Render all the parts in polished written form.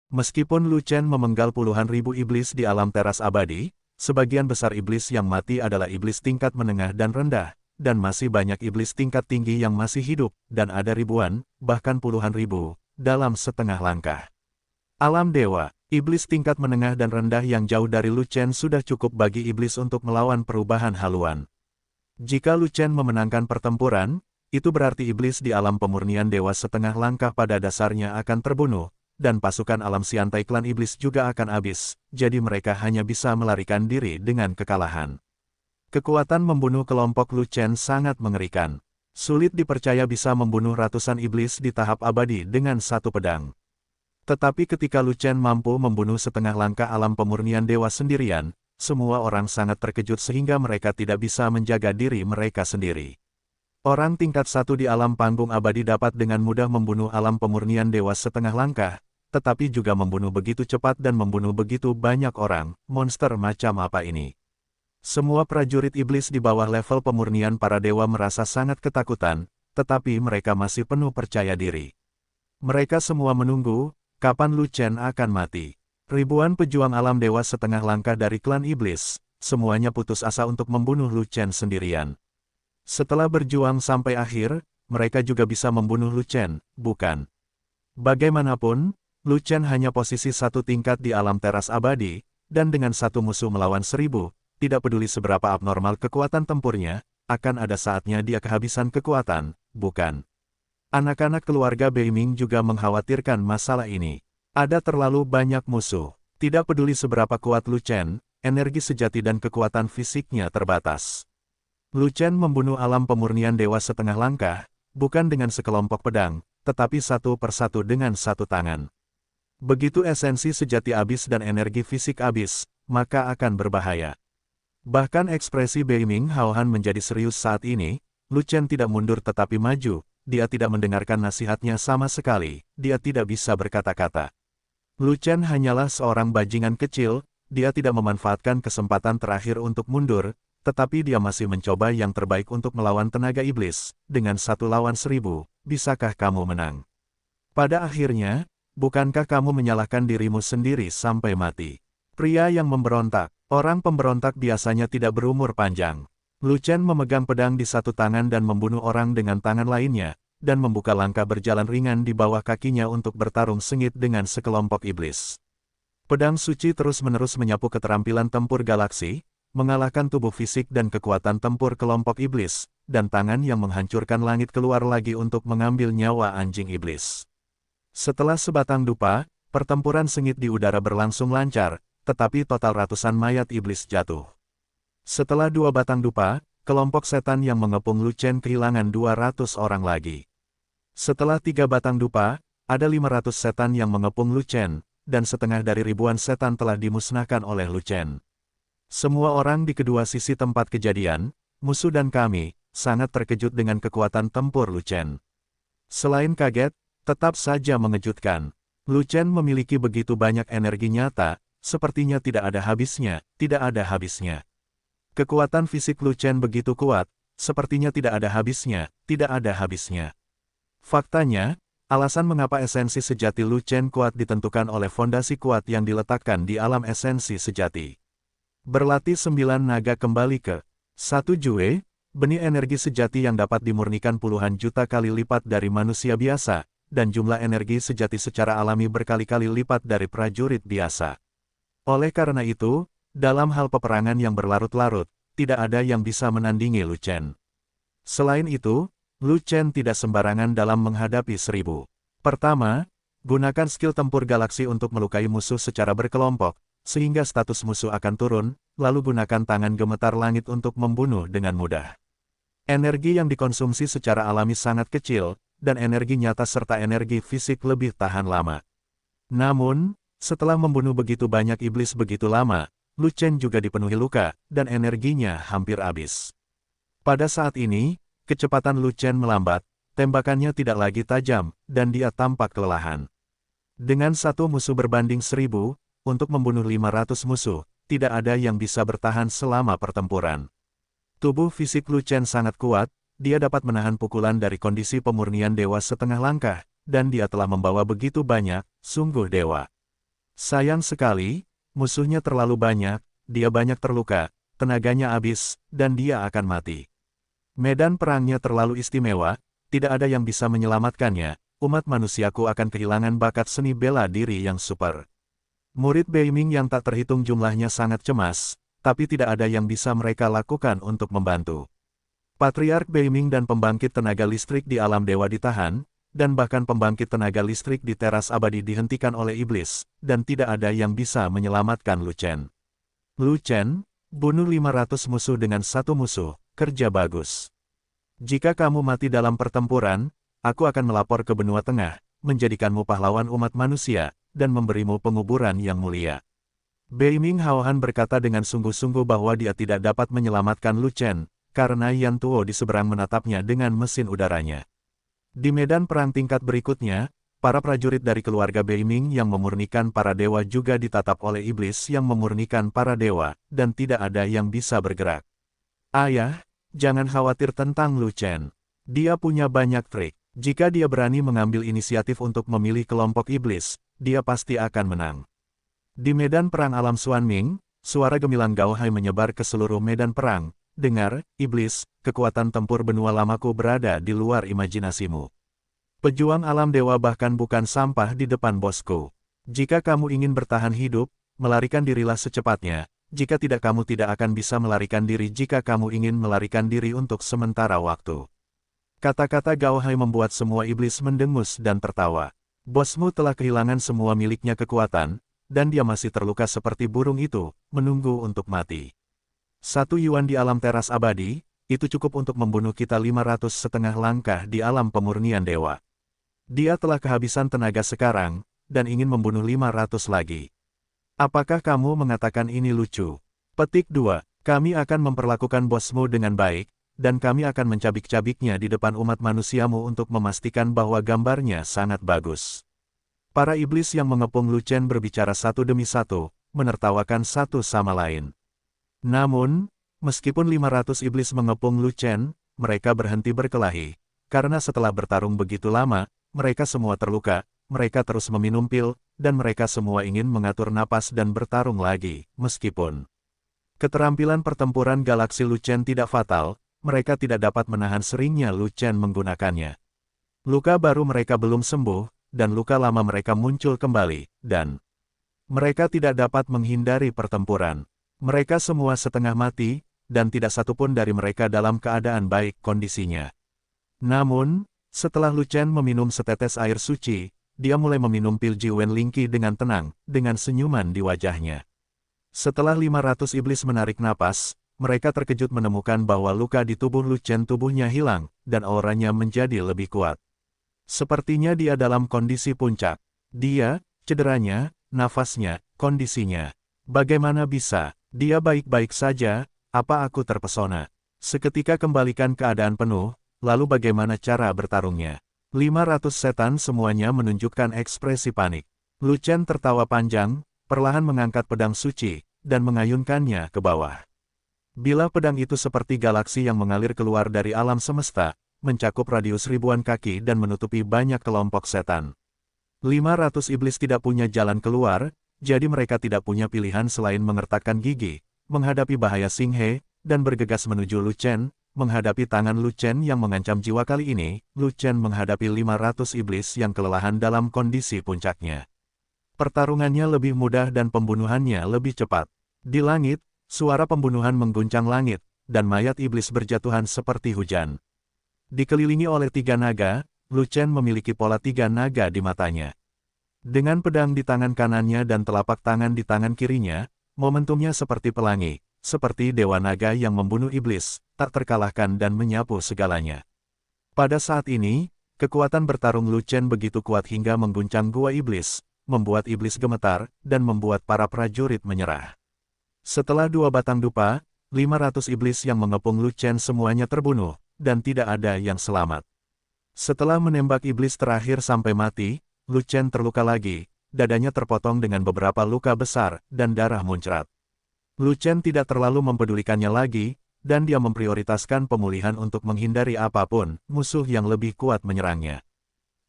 Meskipun Lu Chen memenggal puluhan ribu iblis di alam teras abadi, sebagian besar iblis yang mati adalah iblis tingkat menengah dan rendah, dan masih banyak iblis tingkat tinggi yang masih hidup, dan ada ribuan, bahkan puluhan ribu, dalam setengah langkah. Alam dewa, iblis tingkat menengah dan rendah yang jauh dari Lu Chen sudah cukup bagi iblis untuk melawan perubahan haluan. Jika Lu Chen memenangkan pertempuran, itu berarti iblis di alam pemurnian dewa setengah langkah pada dasarnya akan terbunuh, dan pasukan alam siantai klan iblis juga akan habis, jadi mereka hanya bisa melarikan diri dengan kekalahan. Kekuatan membunuh kelompok Lu Chen sangat mengerikan. Sulit dipercaya bisa membunuh ratusan iblis di tahap abadi dengan satu pedang. Tetapi ketika Lu Chen mampu membunuh setengah langkah alam pemurnian dewa sendirian, semua orang sangat terkejut sehingga mereka tidak bisa menjaga diri mereka sendiri. Orang tingkat satu di alam panggung abadi dapat dengan mudah membunuh alam pemurnian dewa setengah langkah, tetapi juga membunuh begitu cepat dan membunuh begitu banyak orang, monster macam apa ini? Semua prajurit iblis di bawah level pemurnian para dewa merasa sangat ketakutan, tetapi mereka masih penuh percaya diri. Mereka semua menunggu, kapan Lu Chen akan mati. Ribuan pejuang alam dewa setengah langkah dari klan iblis, semuanya putus asa untuk membunuh Lu Chen sendirian. Setelah berjuang sampai akhir, mereka juga bisa membunuh Lu Chen, bukan? Bagaimanapun, Lu Chen hanya posisi satu tingkat di alam teras abadi, dan dengan satu musuh melawan 1000, tidak peduli seberapa abnormal kekuatan tempurnya, akan ada saatnya dia kehabisan kekuatan, bukan? Anak-anak keluarga Beiming juga mengkhawatirkan masalah ini. Ada terlalu banyak musuh. Tidak peduli seberapa kuat Lu Chen, energi sejati dan kekuatan fisiknya terbatas. Lu Chen membunuh alam pemurnian dewa setengah langkah, bukan dengan sekelompok pedang, tetapi satu persatu dengan satu tangan. Begitu esensi sejati habis dan energi fisik habis, maka akan berbahaya. Bahkan ekspresi Beiming Haohan menjadi serius saat ini, Lu Chen tidak mundur tetapi maju, dia tidak mendengarkan nasihatnya sama sekali, dia tidak bisa berkata-kata. Lu Chen hanyalah seorang bajingan kecil, dia tidak memanfaatkan kesempatan terakhir untuk mundur, tetapi dia masih mencoba yang terbaik untuk melawan tenaga iblis, dengan 1 lawan 1000, bisakah kamu menang? Pada akhirnya, bukankah kamu menyalahkan dirimu sendiri sampai mati? Pria yang memberontak, orang pemberontak biasanya tidak berumur panjang. Lu Chen memegang pedang di satu tangan dan membunuh orang dengan tangan lainnya, dan membuka langkah berjalan ringan di bawah kakinya untuk bertarung sengit dengan sekelompok iblis. Pedang suci terus-menerus menyapu keterampilan tempur galaksi, mengalahkan tubuh fisik dan kekuatan tempur kelompok iblis, dan tangan yang menghancurkan langit keluar lagi untuk mengambil nyawa anjing iblis. Setelah sebatang dupa, pertempuran sengit di udara berlangsung lancar, tetapi total ratusan mayat iblis jatuh. Setelah 2 batang dupa, kelompok setan yang mengepung Lu Chen kehilangan 200 orang lagi. Setelah 3 batang dupa, ada 500 setan yang mengepung Lu Chen, dan setengah dari ribuan setan telah dimusnahkan oleh Lu Chen. Semua orang di kedua sisi tempat kejadian, musuh dan kami, sangat terkejut dengan kekuatan tempur Lu Chen. Selain kaget, tetap saja mengejutkan. Lu Chen memiliki begitu banyak energi nyata, sepertinya tidak ada habisnya, tidak ada habisnya. Kekuatan fisik Lu Chen begitu kuat, sepertinya tidak ada habisnya, tidak ada habisnya. Faktanya, alasan mengapa esensi sejati Lu Chen kuat ditentukan oleh fondasi kuat yang diletakkan di alam esensi sejati. Berlatih 9 naga kembali ke 1 Jue, benih energi sejati yang dapat dimurnikan puluhan juta kali lipat dari manusia biasa, dan jumlah energi sejati secara alami berkali-kali lipat dari prajurit biasa. Oleh karena itu, dalam hal peperangan yang berlarut-larut, tidak ada yang bisa menandingi Lu Chen. Selain itu, Lu Chen tidak sembarangan dalam menghadapi 1000. Pertama, gunakan skill tempur galaksi untuk melukai musuh secara berkelompok, sehingga status musuh akan turun, lalu gunakan tangan gemetar langit untuk membunuh dengan mudah. Energi yang dikonsumsi secara alami sangat kecil, dan energi nyata serta energi fisik lebih tahan lama. Namun, setelah membunuh begitu banyak iblis begitu lama, Lu Chen juga dipenuhi luka, dan energinya hampir habis. Pada saat ini, kecepatan Lu Chen melambat, tembakannya tidak lagi tajam, dan dia tampak kelelahan. Dengan satu musuh berbanding 1000, untuk membunuh 500 musuh, tidak ada yang bisa bertahan selama pertempuran. Tubuh fisik Lu Chen sangat kuat, dia dapat menahan pukulan dari kondisi pemurnian dewa setengah langkah, dan dia telah membawa begitu banyak, sungguh dewa. Sayang sekali, musuhnya terlalu banyak, dia banyak terluka, tenaganya habis, dan dia akan mati. Medan perangnya terlalu istimewa, tidak ada yang bisa menyelamatkannya, umat manusiaku akan kehilangan bakat seni bela diri yang super. Murid Beiming yang tak terhitung jumlahnya sangat cemas, tapi tidak ada yang bisa mereka lakukan untuk membantu. Patriark Beiming dan pembangkit tenaga listrik di alam dewa ditahan, dan bahkan pembangkit tenaga listrik di teras abadi dihentikan oleh iblis, dan tidak ada yang bisa menyelamatkan Lu Chen. Lu Chen, bunuh 500 musuh dengan satu musuh, kerja bagus. Jika kamu mati dalam pertempuran, aku akan melapor ke benua tengah, menjadikanmu pahlawan umat manusia, dan memberimu penguburan yang mulia. Beiming Haohan berkata dengan sungguh-sungguh bahwa dia tidak dapat menyelamatkan Lu Chen, karena Yan Tuo di seberang menatapnya dengan mesin udaranya. Di medan perang tingkat berikutnya, para prajurit dari keluarga Beiming yang memurnikan para dewa juga ditatap oleh iblis yang memurnikan para dewa, dan tidak ada yang bisa bergerak. Ayah, jangan khawatir tentang Lu Chen. Dia punya banyak trik. Jika dia berani mengambil inisiatif untuk memilih kelompok iblis, dia pasti akan menang. Di medan perang alam Xuanming, suara gemilang Gao Hai menyebar ke seluruh medan perang. Dengar, iblis, kekuatan tempur benua lamaku berada di luar imajinasimu. Pejuang alam dewa bahkan bukan sampah di depan bosku. Jika kamu ingin bertahan hidup, melarikan dirilah secepatnya. Jika tidak, kamu tidak akan bisa melarikan diri jika kamu ingin melarikan diri untuk sementara waktu. Kata-kata Gao Hai membuat semua iblis mendengus dan tertawa. Bosmu telah kehilangan semua miliknya kekuatan, dan dia masih terluka seperti burung itu, menunggu untuk mati. 1 yuan di alam teras abadi, itu cukup untuk membunuh kita 500 setengah langkah di alam pemurnian dewa. Dia telah kehabisan tenaga sekarang, dan ingin membunuh 500 lagi. Apakah kamu mengatakan ini lucu? Petik 2. Kami akan memperlakukan bosmu dengan baik, dan kami akan mencabik-cabiknya di depan umat manusiamu untuk memastikan bahwa gambarnya sangat bagus. Para iblis yang mengepung Lu Chen berbicara satu demi satu, menertawakan satu sama lain. Namun, meskipun 500 iblis mengepung Lu Chen, mereka berhenti berkelahi, karena setelah bertarung begitu lama, mereka semua terluka, mereka terus meminum pil, dan mereka semua ingin mengatur napas dan bertarung lagi, meskipun keterampilan pertempuran galaksi Lu Chen tidak fatal, mereka tidak dapat menahan seringnya Lu Chen menggunakannya. Luka baru mereka belum sembuh, dan luka lama mereka muncul kembali, dan mereka tidak dapat menghindari pertempuran. Mereka semua setengah mati, dan tidak satupun dari mereka dalam keadaan baik kondisinya. Namun, setelah Lu Chen meminum setetes air suci, dia mulai meminum pil Jiwen Lingqi dengan tenang, dengan senyuman di wajahnya. Setelah 500 iblis menarik napas, mereka terkejut menemukan bahwa luka di tubuh Lu Chen tubuhnya hilang, dan auranya menjadi lebih kuat. Sepertinya dia dalam kondisi puncak. Dia, cederanya, nafasnya, kondisinya. Bagaimana bisa? Dia baik-baik saja, apa aku terpesona? Seketika kembalikan keadaan penuh, lalu bagaimana cara bertarungnya? 500 setan semuanya menunjukkan ekspresi panik. Lu Chen tertawa panjang, perlahan mengangkat pedang suci, dan mengayunkannya ke bawah. Bila pedang itu seperti galaksi yang mengalir keluar dari alam semesta, mencakup radius ribuan kaki dan menutupi banyak kelompok setan. 500 iblis tidak punya jalan keluar, jadi mereka tidak punya pilihan selain mengertakkan gigi, menghadapi bahaya Xing He, dan bergegas menuju Lu Chen. Menghadapi tangan Lu Chen yang mengancam jiwa kali ini, Lu Chen menghadapi 500 iblis yang kelelahan dalam kondisi puncaknya. Pertarungannya lebih mudah dan pembunuhannya lebih cepat. Di langit, suara pembunuhan mengguncang langit, dan mayat iblis berjatuhan seperti hujan. Dikelilingi oleh 3 naga, Lu Chen memiliki pola 3 naga di matanya. Dengan pedang di tangan kanannya dan telapak tangan di tangan kirinya, momentumnya seperti pelangi, seperti dewa naga yang membunuh iblis, tak terkalahkan dan menyapu segalanya. Pada saat ini, kekuatan bertarung Lu Chen begitu kuat hingga mengguncang gua iblis, membuat iblis gemetar, dan membuat para prajurit menyerah. Setelah 2 batang dupa, 500 iblis yang mengepung Lu Chen semuanya terbunuh, dan tidak ada yang selamat. Setelah menembak iblis terakhir sampai mati, Lu Chen terluka lagi, dadanya terpotong dengan beberapa luka besar, dan darah muncrat. Lu Chen tidak terlalu mempedulikannya lagi, dan dia memprioritaskan pemulihan untuk menghindari apapun, musuh yang lebih kuat menyerangnya.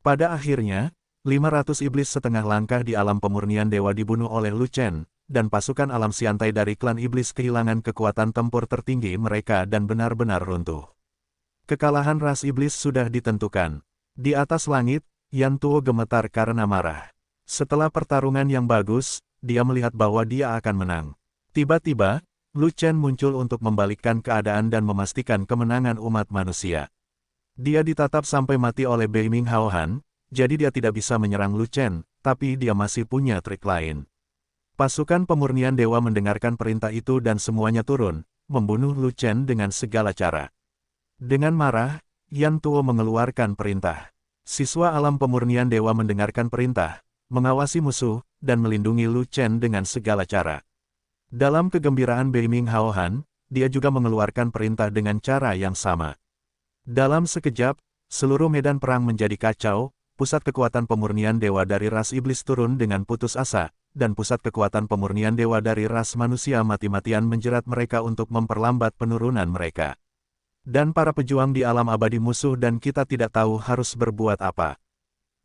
Pada akhirnya, 500 iblis setengah langkah di alam pemurnian dewa dibunuh oleh Lu Chen, dan pasukan alam siantai dari klan iblis kehilangan kekuatan tempur tertinggi mereka dan benar-benar runtuh. Kekalahan ras iblis sudah ditentukan. Di atas langit, Yan Tuo gemetar karena marah. Setelah pertarungan yang bagus, dia melihat bahwa dia akan menang. Tiba-tiba, Lu Chen muncul untuk membalikkan keadaan dan memastikan kemenangan umat manusia. Dia ditatap sampai mati oleh Beiming Haohan, jadi dia tidak bisa menyerang Lu Chen, tapi dia masih punya trik lain. Pasukan pemurnian dewa mendengarkan perintah itu dan semuanya turun, membunuh Lu Chen dengan segala cara. Dengan marah, Yan Tuo mengeluarkan perintah. Siswa alam pemurnian dewa mendengarkan perintah, mengawasi musuh, dan melindungi Lu Chen dengan segala cara. Dalam kegembiraan Beiming Haohan, dia juga mengeluarkan perintah dengan cara yang sama. Dalam sekejap, seluruh medan perang menjadi kacau, pusat kekuatan pemurnian dewa dari ras iblis turun dengan putus asa, dan pusat kekuatan pemurnian dewa dari ras manusia mati-matian menjerat mereka untuk memperlambat penurunan mereka. Dan para pejuang di alam abadi musuh dan kita tidak tahu harus berbuat apa.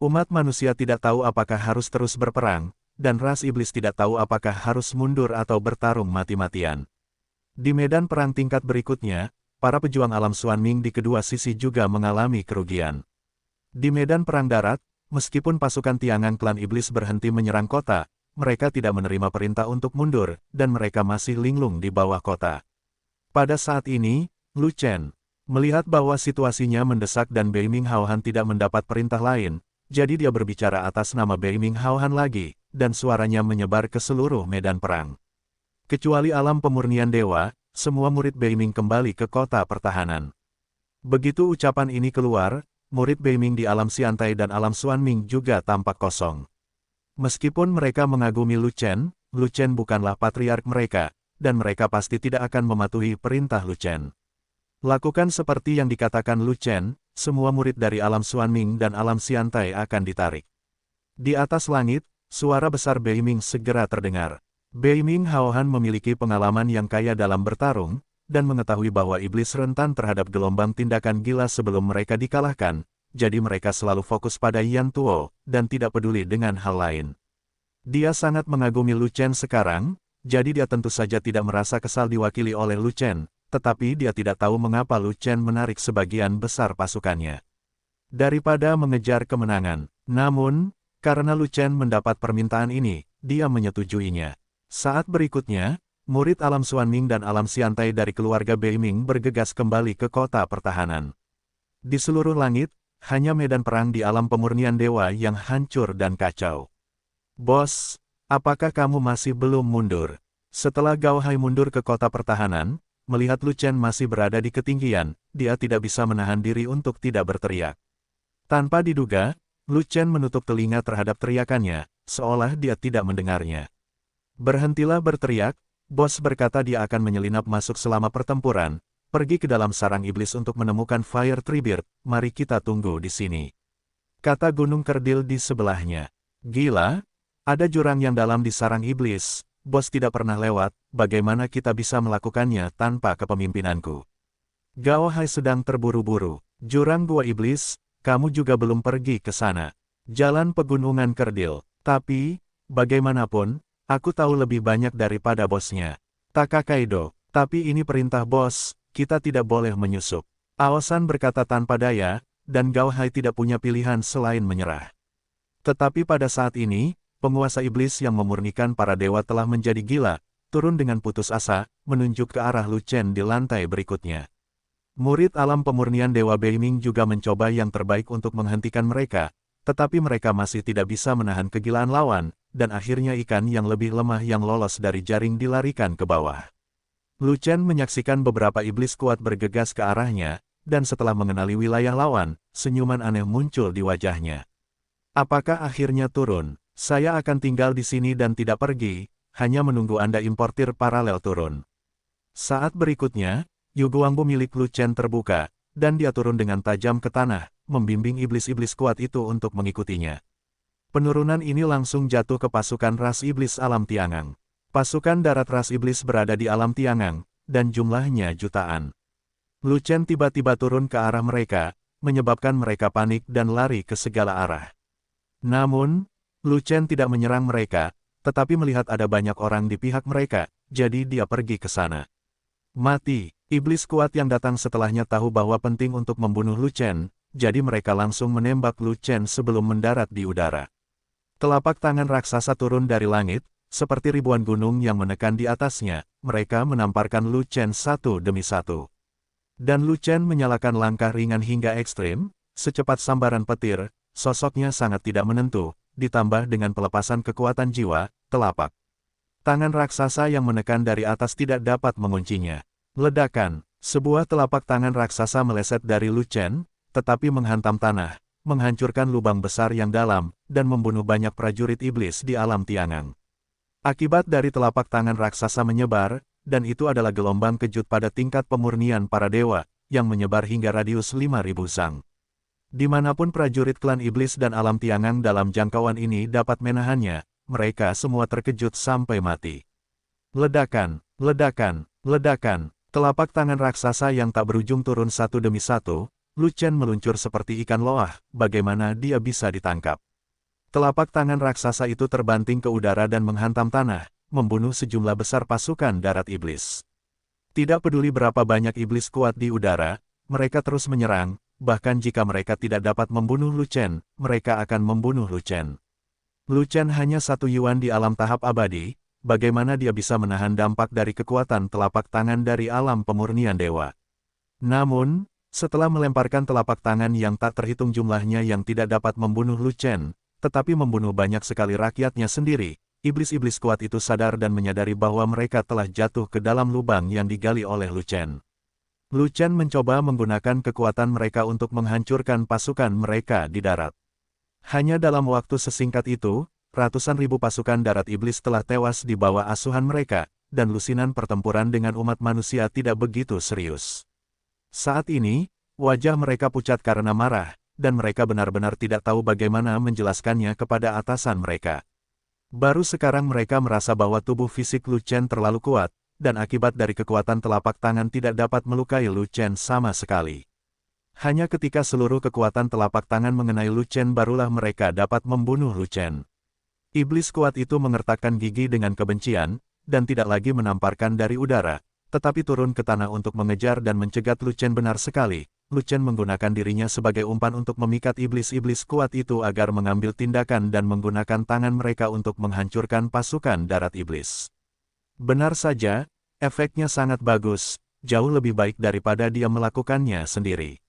Umat manusia tidak tahu apakah harus terus berperang, dan ras iblis tidak tahu apakah harus mundur atau bertarung mati-matian. Di medan perang tingkat berikutnya, para pejuang alam Xuanming di kedua sisi juga mengalami kerugian. Di medan perang darat, meskipun pasukan Tiangang klan iblis berhenti menyerang kota, mereka tidak menerima perintah untuk mundur, dan mereka masih linglung di bawah kota. Pada saat ini, Lu Chen melihat bahwa situasinya mendesak dan Beiming Haohan tidak mendapat perintah lain, jadi dia berbicara atas nama Beiming Haohan lagi, dan suaranya menyebar ke seluruh medan perang. Kecuali alam pemurnian dewa, semua murid Beiming kembali ke kota pertahanan. Begitu ucapan ini keluar, murid Beiming di alam siantai dan alam Xuanming juga tampak kosong. Meskipun mereka mengagumi Lu Chen bukanlah patriark mereka, dan mereka pasti tidak akan mematuhi perintah Lu Chen. Lakukan seperti yang dikatakan Lu Chen, semua murid dari alam Xuanming dan alam siantai akan ditarik. Di atas langit, suara besar Beiming segera terdengar. Beiming Haohan memiliki pengalaman yang kaya dalam bertarung, dan mengetahui bahwa iblis rentan terhadap gelombang tindakan gila sebelum mereka dikalahkan, jadi mereka selalu fokus pada Yan Tuo, dan tidak peduli dengan hal lain. Dia sangat mengagumi Lu Chen sekarang, jadi dia tentu saja tidak merasa kesal diwakili oleh Lu Chen, tetapi dia tidak tahu mengapa Lu Chen menarik sebagian besar pasukannya. Daripada mengejar kemenangan. Namun, karena Lu Chen mendapat permintaan ini, dia menyetujuinya. Saat berikutnya, murid alam Xuanming dan alam siantai dari keluarga Beiming bergegas kembali ke kota pertahanan. Di seluruh langit, hanya medan perang di alam pemurnian dewa yang hancur dan kacau. Bos, apakah kamu masih belum mundur? Setelah Gao Hai mundur ke kota pertahanan, melihat Lu Chen masih berada di ketinggian, dia tidak bisa menahan diri untuk tidak berteriak. Tanpa diduga, Lu Chen menutup telinga terhadap teriakannya, seolah dia tidak mendengarnya. Berhentilah berteriak, bos berkata dia akan menyelinap masuk selama pertempuran, pergi ke dalam sarang iblis untuk menemukan Fire Treebeard, mari kita tunggu di sini. Kata gunung kerdil di sebelahnya. Gila, ada jurang yang dalam di sarang iblis, bos tidak pernah lewat, bagaimana kita bisa melakukannya tanpa kepemimpinanku? Gao Hai sedang terburu-buru. Jurang gua iblis, kamu juga belum pergi ke sana. Jalan pegunungan kerdil. Tapi, bagaimanapun, aku tahu lebih banyak daripada bosnya. Takakaido, tapi ini perintah bos, kita tidak boleh menyusup. Aosan berkata tanpa daya, dan Gao Hai tidak punya pilihan selain menyerah. Tetapi pada saat ini, penguasa iblis yang memurnikan para dewa telah menjadi gila, turun dengan putus asa, menunjuk ke arah Lu Chen di lantai berikutnya. Murid alam pemurnian dewa Beiming juga mencoba yang terbaik untuk menghentikan mereka, tetapi mereka masih tidak bisa menahan kegilaan lawan, dan akhirnya ikan yang lebih lemah yang lolos dari jaring dilarikan ke bawah. Lu Chen menyaksikan beberapa iblis kuat bergegas ke arahnya, dan setelah mengenali wilayah lawan, senyuman aneh muncul di wajahnya. Apakah akhirnya turun? Saya akan tinggal di sini dan tidak pergi, hanya menunggu Anda importir paralel turun. Saat berikutnya, Yuguangbu milik Lu Chen terbuka, dan dia turun dengan tajam ke tanah, membimbing iblis-iblis kuat itu untuk mengikutinya. Penurunan ini langsung jatuh ke pasukan ras iblis alam Tiangang. Pasukan darat ras iblis berada di alam Tiangang, dan jumlahnya jutaan. Lu Chen tiba-tiba turun ke arah mereka, menyebabkan mereka panik dan lari ke segala arah. Namun, Lu Chen tidak menyerang mereka, tetapi melihat ada banyak orang di pihak mereka, jadi dia pergi ke sana. Mati, iblis kuat yang datang setelahnya tahu bahwa penting untuk membunuh Lu Chen, jadi mereka langsung menembak Lu Chen sebelum mendarat di udara. Telapak tangan raksasa turun dari langit, seperti ribuan gunung yang menekan di atasnya, mereka menamparkan Lu Chen satu demi satu. Dan Lu Chen menyalakan langkah ringan hingga ekstrim, secepat sambaran petir, sosoknya sangat tidak menentu, ditambah dengan pelepasan kekuatan jiwa, telapak tangan raksasa yang menekan dari atas tidak dapat menguncinya. Ledakan, sebuah telapak tangan raksasa meleset dari Lu Chen, tetapi menghantam tanah, menghancurkan lubang besar yang dalam, dan membunuh banyak prajurit iblis di alam Tiangang. Akibat dari telapak tangan raksasa menyebar, dan itu adalah gelombang kejut pada tingkat pemurnian para dewa, yang menyebar hingga radius 5.000 sang. Dimanapun prajurit klan iblis dan alam Tiangang dalam jangkauan ini dapat menahannya, mereka semua terkejut sampai mati. Ledakan, ledakan, ledakan, telapak tangan raksasa yang tak berujung turun satu demi satu, Lu Chen meluncur seperti ikan loah, bagaimana dia bisa ditangkap. Telapak tangan raksasa itu terbanting ke udara dan menghantam tanah, membunuh sejumlah besar pasukan darat iblis. Tidak peduli berapa banyak iblis kuat di udara, mereka terus menyerang, bahkan jika mereka tidak dapat membunuh Lu Chen, mereka akan membunuh Lu Chen. Lu Chen hanya satu yuan di alam tahap abadi, bagaimana dia bisa menahan dampak dari kekuatan telapak tangan dari alam pemurnian dewa. Namun, setelah melemparkan telapak tangan yang tak terhitung jumlahnya yang tidak dapat membunuh Lu Chen, tetapi membunuh banyak sekali rakyatnya sendiri, iblis-iblis kuat itu sadar dan menyadari bahwa mereka telah jatuh ke dalam lubang yang digali oleh Lu Chen. Lu Chen mencoba menggunakan kekuatan mereka untuk menghancurkan pasukan mereka di darat. Hanya dalam waktu sesingkat itu, ratusan ribu pasukan darat iblis telah tewas di bawah asuhan mereka, dan lusinan pertempuran dengan umat manusia tidak begitu serius. Saat ini, wajah mereka pucat karena marah, dan mereka benar-benar tidak tahu bagaimana menjelaskannya kepada atasan mereka. Baru sekarang mereka merasa bahwa tubuh fisik Lu Chen terlalu kuat, dan akibat dari kekuatan telapak tangan tidak dapat melukai Lu Chen sama sekali. Hanya ketika seluruh kekuatan telapak tangan mengenai Lu Chen barulah mereka dapat membunuh Lu Chen. Iblis kuat itu mengertakkan gigi dengan kebencian, dan tidak lagi menamparkan dari udara, tetapi turun ke tanah untuk mengejar dan mencegat Lu Chen. Benar sekali, Lu Chen menggunakan dirinya sebagai umpan untuk memikat iblis-iblis kuat itu agar mengambil tindakan dan menggunakan tangan mereka untuk menghancurkan pasukan darat iblis. Benar saja, efeknya sangat bagus, jauh lebih baik daripada dia melakukannya sendiri.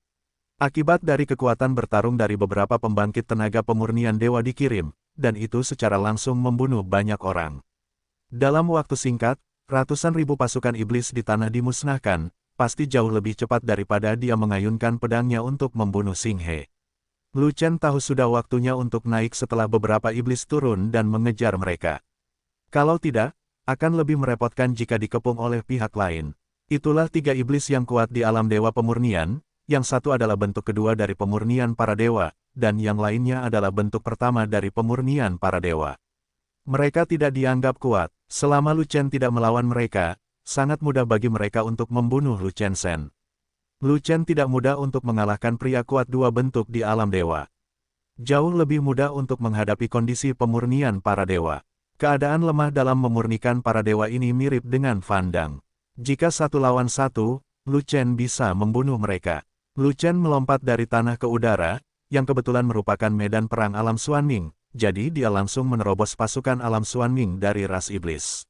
Akibat dari kekuatan bertarung dari beberapa pembangkit tenaga pemurnian dewa dikirim, dan itu secara langsung membunuh banyak orang. Dalam waktu singkat, ratusan ribu pasukan iblis di tanah dimusnahkan, pasti jauh lebih cepat daripada dia mengayunkan pedangnya untuk membunuh Xing He. Lu Chen tahu sudah waktunya untuk naik setelah beberapa iblis turun dan mengejar mereka. Kalau tidak, akan lebih merepotkan jika dikepung oleh pihak lain. Itulah tiga iblis yang kuat di alam dewa pemurnian, yang satu adalah bentuk kedua dari pemurnian para dewa, dan yang lainnya adalah bentuk pertama dari pemurnian para dewa. Mereka tidak dianggap kuat, selama Lu Chen tidak melawan mereka, sangat mudah bagi mereka untuk membunuh Lu Chen Shen. Lu Chen tidak mudah untuk mengalahkan pria kuat dua bentuk di alam dewa. Jauh lebih mudah untuk menghadapi kondisi pemurnian para dewa. Keadaan lemah dalam memurnikan para dewa ini mirip dengan Fan Dang. Jika satu lawan satu, Lu Chen bisa membunuh mereka. Lu Chen melompat dari tanah ke udara, yang kebetulan merupakan medan perang alam Xuanming, jadi dia langsung menerobos pasukan alam Xuanming dari ras iblis.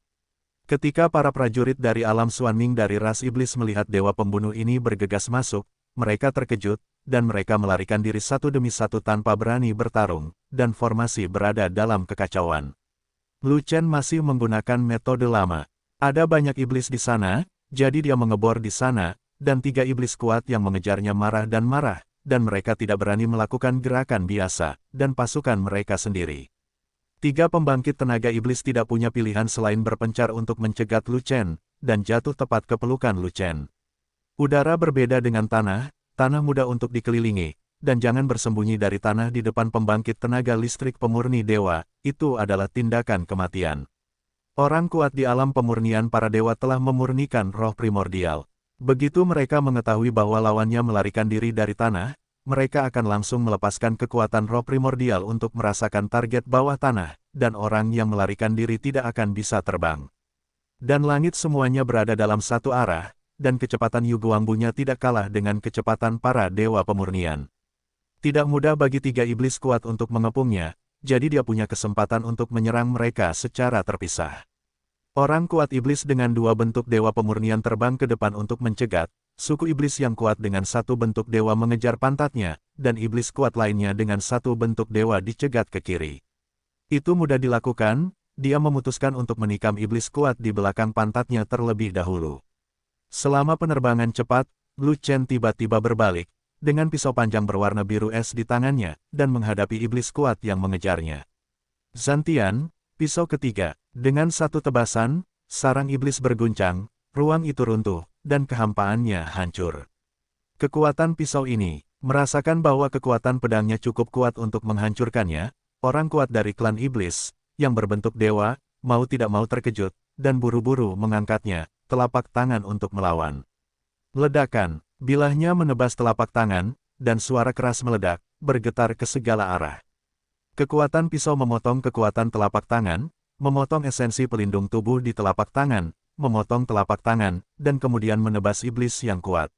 Ketika para prajurit dari alam Xuanming dari ras iblis melihat dewa pembunuh ini bergegas masuk, mereka terkejut, dan mereka melarikan diri satu demi satu tanpa berani bertarung, dan formasi berada dalam kekacauan. Lu Chen masih menggunakan metode lama. Ada banyak iblis di sana, jadi dia mengebor di sana, dan tiga iblis kuat yang mengejarnya marah, dan mereka tidak berani melakukan gerakan biasa, dan pasukan mereka sendiri. Tiga pembangkit tenaga iblis tidak punya pilihan selain berpencar untuk mencegat Lu Chen, dan jatuh tepat ke pelukan Lu Chen. Udara berbeda dengan tanah mudah untuk dikelilingi, dan jangan bersembunyi dari tanah di depan pembangkit tenaga listrik pemurni dewa, itu adalah tindakan kematian. Orang kuat di alam pemurnian para dewa telah memurnikan roh primordial. Begitu mereka mengetahui bahwa lawannya melarikan diri dari tanah, mereka akan langsung melepaskan kekuatan roh primordial untuk merasakan target bawah tanah, dan orang yang melarikan diri tidak akan bisa terbang. Dan langit semuanya berada dalam satu arah, dan kecepatan Yuguangbunya tidak kalah dengan kecepatan para dewa pemurnian. Tidak mudah bagi tiga iblis kuat untuk mengepungnya, jadi dia punya kesempatan untuk menyerang mereka secara terpisah. Orang kuat iblis dengan dua bentuk dewa pemurnian terbang ke depan untuk mencegat, suku iblis yang kuat dengan satu bentuk dewa mengejar pantatnya, dan iblis kuat lainnya dengan satu bentuk dewa dicegat ke kiri. Itu mudah dilakukan, dia memutuskan untuk menikam iblis kuat di belakang pantatnya terlebih dahulu. Selama penerbangan cepat, Lu Chen tiba-tiba berbalik, dengan pisau panjang berwarna biru es di tangannya, dan menghadapi iblis kuat yang mengejarnya. Zantian, pisau ketiga. Dengan satu tebasan, sarang iblis berguncang, ruang itu runtuh, dan kehampaannya hancur. Kekuatan pisau ini, merasakan bahwa kekuatan pedangnya cukup kuat untuk menghancurkannya, orang kuat dari klan iblis, yang berbentuk dewa, mau tidak mau terkejut, dan buru-buru mengangkatnya, telapak tangan untuk melawan. Ledakan, bilahnya menebas telapak tangan, dan suara keras meledak, bergetar ke segala arah. Kekuatan pisau memotong kekuatan telapak tangan, memotong esensi pelindung tubuh di telapak tangan, memotong telapak tangan, dan kemudian menebas iblis yang kuat.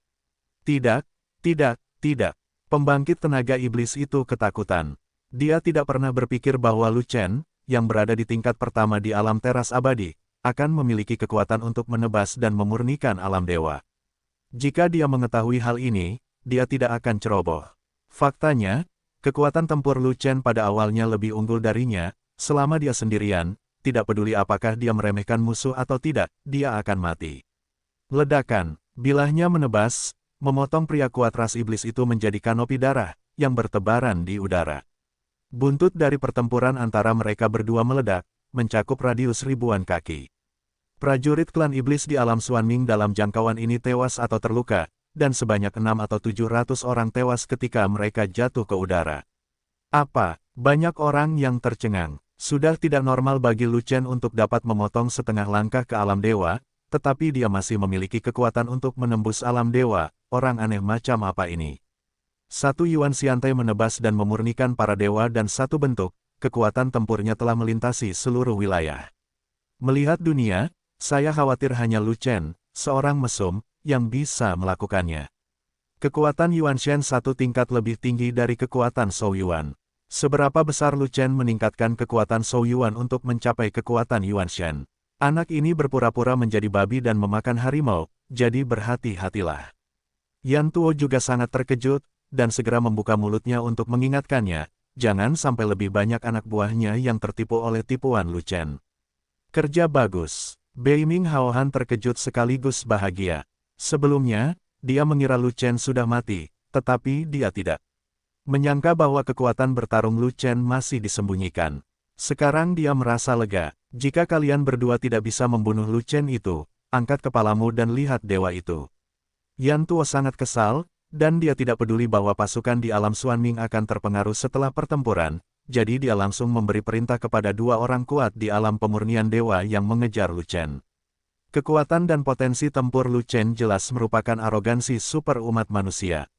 Tidak, tidak, tidak. Pembangkit tenaga iblis itu ketakutan. Dia tidak pernah berpikir bahwa Lu Chen, yang berada di tingkat pertama di alam teras abadi, akan memiliki kekuatan untuk menebas dan memurnikan alam dewa. Jika dia mengetahui hal ini, dia tidak akan ceroboh. Faktanya, kekuatan tempur Lu Chen pada awalnya lebih unggul darinya, selama dia sendirian, tidak peduli apakah dia meremehkan musuh atau tidak, dia akan mati. Ledakan, bilahnya menebas, memotong pria kuat ras iblis itu menjadi kanopi darah, yang bertebaran di udara. Buntut dari pertempuran antara mereka berdua meledak, mencakup radius ribuan kaki. Prajurit klan iblis di alam Xuanming dalam jangkauan ini tewas atau terluka, dan sebanyak 600 atau 700 orang tewas ketika mereka jatuh ke udara. Apa? Banyak orang yang tercengang. Sudah tidak normal bagi Lu Chen untuk dapat memotong setengah langkah ke alam dewa, tetapi dia masih memiliki kekuatan untuk menembus alam dewa, orang aneh macam apa ini? Satu Yuan Xiantai menebas dan memurnikan para dewa dan satu bentuk, kekuatan tempurnya telah melintasi seluruh wilayah. Melihat dunia, saya khawatir hanya Lu Chen, seorang mesum, yang bisa melakukannya. Kekuatan Yuan Shen satu tingkat lebih tinggi dari kekuatan Shou Yuan. Seberapa besar Lu Chen meningkatkan kekuatan Shou Yuan untuk mencapai kekuatan Yuan Shen? Anak ini berpura-pura menjadi babi dan memakan harimau, jadi berhati-hatilah. Yan Tuo juga sangat terkejut, dan segera membuka mulutnya untuk mengingatkannya, jangan sampai lebih banyak anak buahnya yang tertipu oleh tipuan Lu Chen. Kerja bagus. Bei Ming Haohan terkejut sekaligus bahagia. Sebelumnya, dia mengira Lu Chen sudah mati, tetapi dia tidak. Menyangka bahwa kekuatan bertarung Lu Chen masih disembunyikan. Sekarang dia merasa lega. Jika kalian berdua tidak bisa membunuh Lu Chen itu, angkat kepalamu dan lihat dewa itu. Yan Tuo sangat kesal, dan dia tidak peduli bahwa pasukan di alam Xuanming akan terpengaruh setelah pertempuran, jadi dia langsung memberi perintah kepada dua orang kuat di alam pemurnian dewa yang mengejar Lu Chen. Kekuatan dan potensi tempur Lu Chen jelas merupakan arogansi super umat manusia.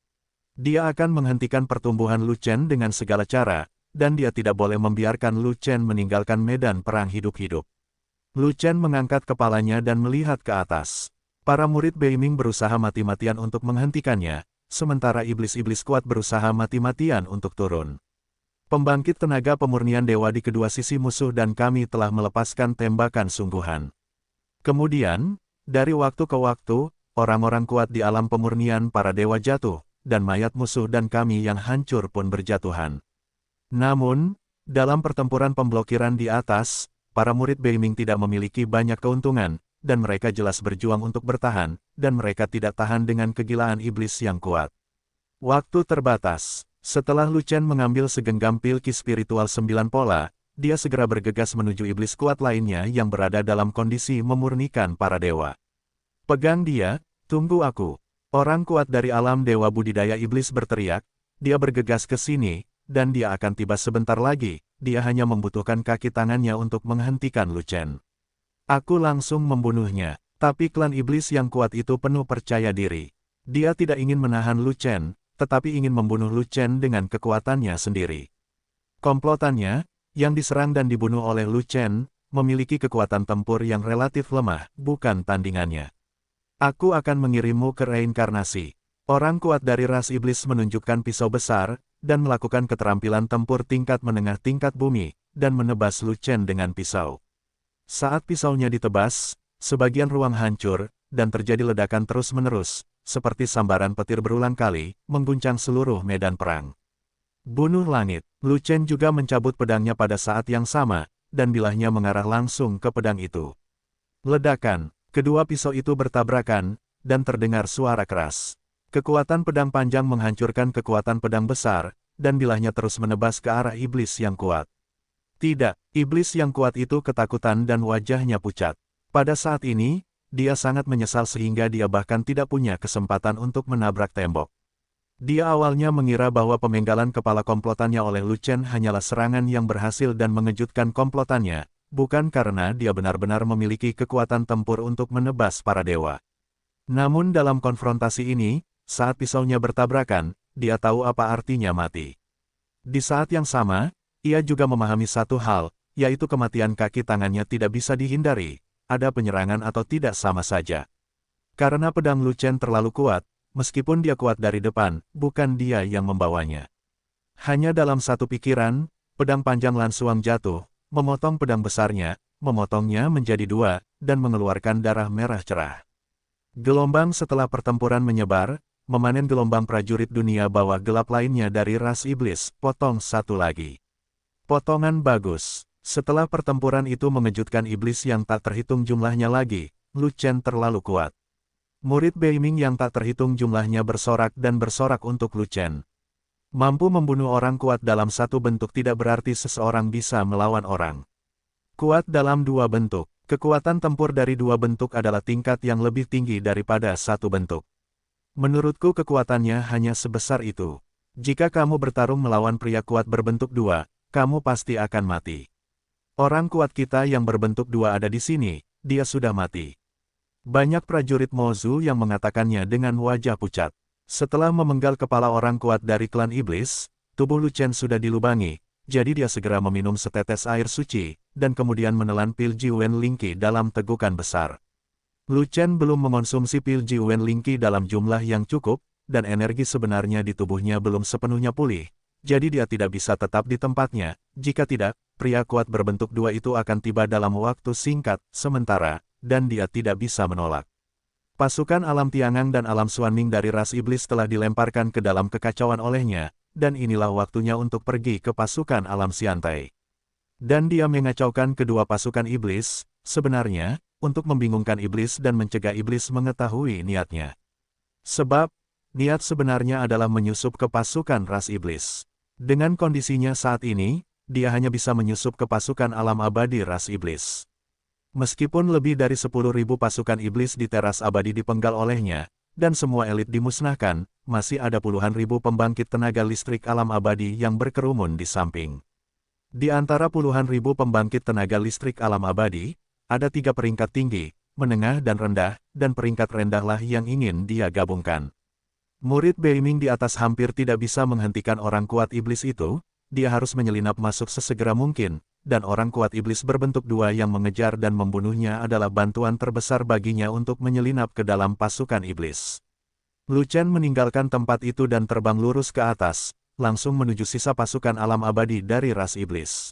Dia akan menghentikan pertumbuhan Lu Chen dengan segala cara, dan dia tidak boleh membiarkan Lu Chen meninggalkan medan perang hidup-hidup. Lu Chen mengangkat kepalanya dan melihat ke atas. Para murid Bei Ming berusaha mati-matian untuk menghentikannya, sementara iblis-iblis kuat berusaha mati-matian untuk turun. Pembangkit tenaga pemurnian dewa di kedua sisi musuh dan kami telah melepaskan tembakan sungguhan. Kemudian, dari waktu ke waktu, orang-orang kuat di alam pemurnian para dewa jatuh, dan mayat musuh dan kami yang hancur pun berjatuhan. Namun, dalam pertempuran pemblokiran di atas, para murid Bei Ming tidak memiliki banyak keuntungan, dan mereka jelas berjuang untuk bertahan, dan mereka tidak tahan dengan kegilaan iblis yang kuat. Waktu terbatas. Setelah Lu Chen mengambil segenggam pilki spiritual 9 pola, dia segera bergegas menuju iblis kuat lainnya yang berada dalam kondisi memurnikan para dewa. Pegang dia, tunggu aku. Orang kuat dari alam dewa budidaya iblis berteriak, dia bergegas ke sini, dan dia akan tiba sebentar lagi, dia hanya membutuhkan kaki tangannya untuk menghentikan Lu Chen. Aku langsung membunuhnya, tapi klan iblis yang kuat itu penuh percaya diri. Dia tidak ingin menahan Lu Chen, tetapi ingin membunuh Lu Chen dengan kekuatannya sendiri. Komplotannya, yang diserang dan dibunuh oleh Lu Chen, memiliki kekuatan tempur yang relatif lemah, bukan tandingannya. Aku akan mengirimmu ke reinkarnasi. Orang kuat dari ras iblis menunjukkan pisau besar, dan melakukan keterampilan tempur tingkat menengah tingkat bumi, dan menebas Lu Chen dengan pisau. Saat pisaunya ditebas, sebagian ruang hancur, dan terjadi ledakan terus-menerus, seperti sambaran petir berulang kali, mengguncang seluruh medan perang. Bunuh langit. Lu Chen juga mencabut pedangnya pada saat yang sama, dan bilahnya mengarah langsung ke pedang itu. Ledakan. Kedua pisau itu bertabrakan, dan terdengar suara keras. Kekuatan pedang panjang menghancurkan kekuatan pedang besar, dan bilahnya terus menebas ke arah iblis yang kuat. Tidak, iblis yang kuat itu ketakutan dan wajahnya pucat. Pada saat ini, dia sangat menyesal sehingga dia bahkan tidak punya kesempatan untuk menabrak tembok. Dia awalnya mengira bahwa pemenggalan kepala komplotannya oleh Lu Chen hanyalah serangan yang berhasil dan mengejutkan komplotannya, bukan karena dia benar-benar memiliki kekuatan tempur untuk menebas para dewa. Namun dalam konfrontasi ini, saat pisaunya bertabrakan, dia tahu apa artinya mati. Di saat yang sama, ia juga memahami satu hal, yaitu kematian kaki tangannya tidak bisa dihindari, ada penyerangan atau tidak sama saja. Karena pedang Lu Chen terlalu kuat, meskipun dia kuat dari depan, bukan dia yang membawanya. Hanya dalam satu pikiran, pedang panjang Lan Xuang jatuh, memotong pedang besarnya, memotongnya menjadi dua, dan mengeluarkan darah merah cerah. Gelombang setelah pertempuran menyebar, memanen gelombang prajurit dunia bawah gelap lainnya dari ras iblis, potong satu lagi. Potongan bagus. Setelah pertempuran itu mengejutkan iblis yang tak terhitung jumlahnya lagi, Lu Chen terlalu kuat. Murid Beiming yang tak terhitung jumlahnya bersorak dan bersorak untuk Lu Chen. Mampu membunuh orang kuat dalam satu bentuk tidak berarti seseorang bisa melawan orang. Kuat dalam dua bentuk. Kekuatan tempur dari dua bentuk adalah tingkat yang lebih tinggi daripada satu bentuk. Menurutku kekuatannya hanya sebesar itu. Jika kamu bertarung melawan pria kuat berbentuk dua, kamu pasti akan mati. Orang kuat kita yang berbentuk dua ada di sini, dia sudah mati. Banyak prajurit Mozu yang mengatakannya dengan wajah pucat. Setelah memenggal kepala orang kuat dari klan iblis, tubuh Lu Chen sudah dilubangi, jadi dia segera meminum setetes air suci, dan kemudian menelan pil Ji Wen Lingqi dalam tegukan besar. Lu Chen belum mengonsumsi pil Ji Wen Lingqi dalam jumlah yang cukup, dan energi sebenarnya di tubuhnya belum sepenuhnya pulih, jadi dia tidak bisa tetap di tempatnya. Jika tidak, pria kuat berbentuk dua itu akan tiba dalam waktu singkat, sementara, dan dia tidak bisa menolak. Pasukan alam Tiangang dan alam Xuanming dari ras iblis telah dilemparkan ke dalam kekacauan olehnya, dan inilah waktunya untuk pergi ke pasukan alam Xiantai. Dan dia mengacaukan kedua pasukan iblis, sebenarnya, untuk membingungkan iblis dan mencegah iblis mengetahui niatnya. Sebab, niat sebenarnya adalah menyusup ke pasukan ras iblis. Dengan kondisinya saat ini, dia hanya bisa menyusup ke pasukan alam abadi ras iblis. Meskipun lebih dari 10.000 pasukan iblis di teras abadi dipenggal olehnya, dan semua elit dimusnahkan, masih ada puluhan ribu pembangkit tenaga listrik alam abadi yang berkerumun di samping. Di antara puluhan ribu pembangkit tenaga listrik alam abadi, ada 3 peringkat tinggi, menengah dan rendah, dan peringkat rendahlah yang ingin dia gabungkan. Murid Beiming di atas hampir tidak bisa menghentikan orang kuat iblis itu, dia harus menyelinap masuk sesegera mungkin, dan orang kuat iblis berbentuk dua yang mengejar dan membunuhnya adalah bantuan terbesar baginya untuk menyelinap ke dalam pasukan iblis. Lu Chen meninggalkan tempat itu dan terbang lurus ke atas, langsung menuju sisa pasukan alam abadi dari ras iblis.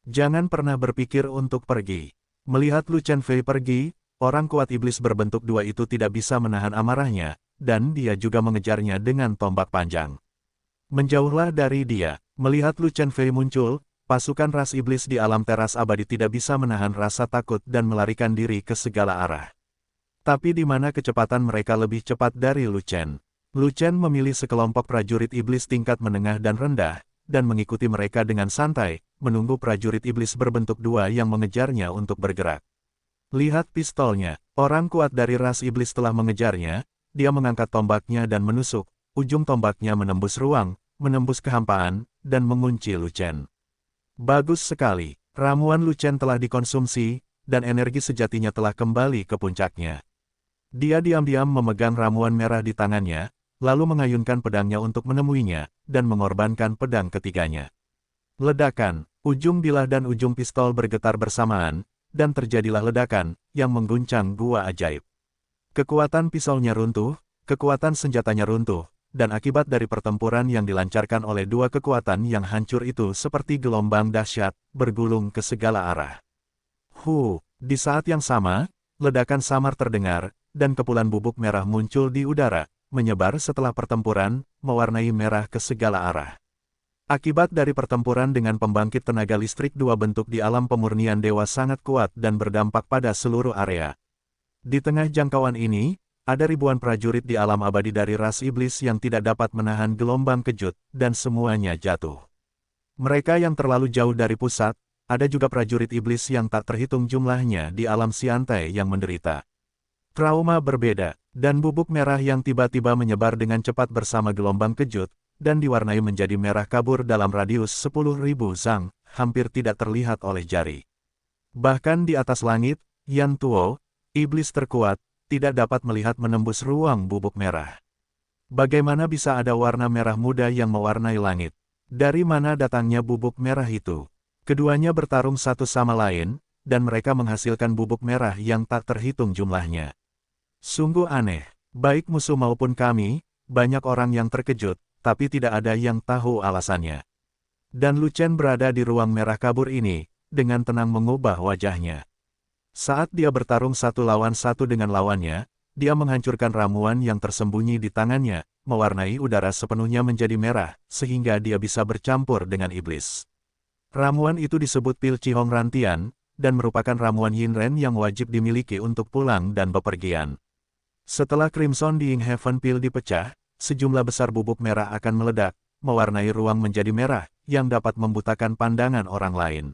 Jangan pernah berpikir untuk pergi. Melihat Lu Chen Fei pergi, orang kuat iblis berbentuk dua itu tidak bisa menahan amarahnya, dan dia juga mengejarnya dengan tombak panjang. Menjauhlah dari dia. Melihat Lu Chen Fei muncul, pasukan ras iblis di alam teras abadi tidak bisa menahan rasa takut dan melarikan diri ke segala arah. Tapi di mana kecepatan mereka lebih cepat dari Lu Chen? Lu Chen memilih sekelompok prajurit iblis tingkat menengah dan rendah, dan mengikuti mereka dengan santai, menunggu prajurit iblis berbentuk dua yang mengejarnya untuk bergerak. Lihat pistolnya, orang kuat dari ras iblis telah mengejarnya, dia mengangkat tombaknya dan menusuk, ujung tombaknya menembus ruang, menembus kehampaan, dan mengunci Lu Chen. Bagus sekali, ramuan Lu Chen telah dikonsumsi, dan energi sejatinya telah kembali ke puncaknya. Dia diam-diam memegang ramuan merah di tangannya, lalu mengayunkan pedangnya untuk menemuinya, dan mengorbankan pedang ketiganya. Ledakan, ujung bilah dan ujung pistol bergetar bersamaan, dan terjadilah ledakan, yang mengguncang gua ajaib. Kekuatan pisaunya runtuh, kekuatan senjatanya runtuh, dan akibat dari pertempuran yang dilancarkan oleh dua kekuatan yang hancur itu seperti gelombang dahsyat, bergulung ke segala arah. Di saat yang sama, ledakan samar terdengar, dan kepulan bubuk merah muncul di udara, menyebar setelah pertempuran, mewarnai merah ke segala arah. Akibat dari pertempuran dengan pembangkit tenaga listrik dua bentuk di alam pemurnian dewa sangat kuat dan berdampak pada seluruh area. Di tengah jangkauan ini, ada ribuan prajurit di alam abadi dari ras iblis yang tidak dapat menahan gelombang kejut, dan semuanya jatuh. Mereka yang terlalu jauh dari pusat, ada juga prajurit iblis yang tak terhitung jumlahnya di alam Siantai yang menderita trauma berbeda, dan bubuk merah yang tiba-tiba menyebar dengan cepat bersama gelombang kejut, dan diwarnai menjadi merah kabur dalam radius 10.000 zang, hampir tidak terlihat oleh jari. Bahkan di atas langit, Yan Tuo, iblis terkuat, tidak dapat melihat menembus ruang bubuk merah. Bagaimana bisa ada warna merah muda yang mewarnai langit? Dari mana datangnya bubuk merah itu? Keduanya bertarung satu sama lain, dan mereka menghasilkan bubuk merah yang tak terhitung jumlahnya. Sungguh aneh, baik musuh maupun kami, banyak orang yang terkejut, tapi tidak ada yang tahu alasannya. Dan Lu Chen berada di ruang merah kabur ini, dengan tenang mengubah wajahnya. Saat dia bertarung satu lawan satu dengan lawannya, dia menghancurkan ramuan yang tersembunyi di tangannya, mewarnai udara sepenuhnya menjadi merah, sehingga dia bisa bercampur dengan iblis. Ramuan itu disebut Pil Cihong Rantian, dan merupakan ramuan Yinren yang wajib dimiliki untuk pulang dan bepergian. Setelah Crimson Dying Heaven Pil dipecah, sejumlah besar bubuk merah akan meledak, mewarnai ruang menjadi merah, yang dapat membutakan pandangan orang lain.